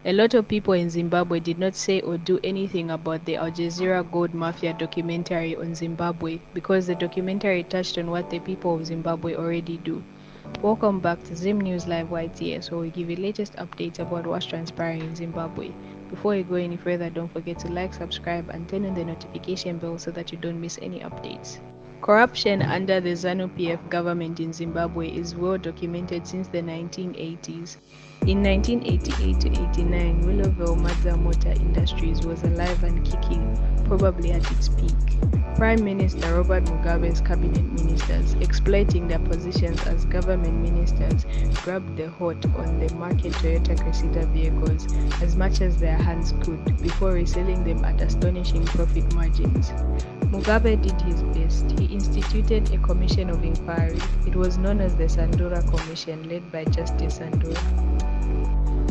A lot of people in Zimbabwe did not say or do anything about the Al Jazeera Gold Mafia documentary on Zimbabwe because the documentary touched on what the people of Zimbabwe already do. Welcome back to Zim News Live YTS, where we give you latest updates about what's transpiring in Zimbabwe. Before we go any further, don't forget to like, subscribe, and turn on the notification bell so that you don't miss any updates. Corruption under the Zanu PF government in Zimbabwe is well documented since the 1980s. In 1988 to 89, Willowville Mazda Motor Industries was alive and kicking, probably at its peak. Prime Minister Robert Mugabe's cabinet ministers, exploiting their positions as government ministers, grabbed the hot on the market Toyota Cressida vehicles as much as their hands could before reselling them at astonishing profit margins. Mugabe did his best. He instituted a commission of inquiry. It was known as the Sandura Commission, led by Justice Sandura.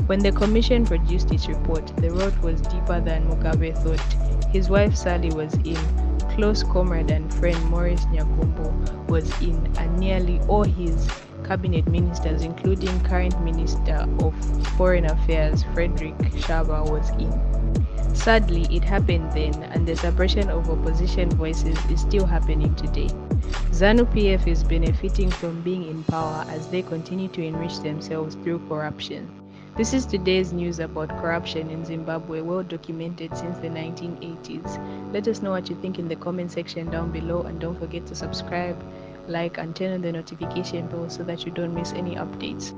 When the commission produced its report, the rot was deeper than Mugabe thought. His wife Sally was in, close comrade and friend Maurice Nyakumbo was in, and nearly all his cabinet ministers, including current Minister of Foreign Affairs Frederick Shaba, was in. Sadly, it happened then, and the suppression of opposition voices is still happening today. Zanu PF is benefiting from being in power as they continue to enrich themselves through corruption. This is today's news about corruption in Zimbabwe, well documented since the 1980s. Let us know what you think in the comment section down below, and don't forget to subscribe, like, and turn on the notification bell so that you don't miss any updates.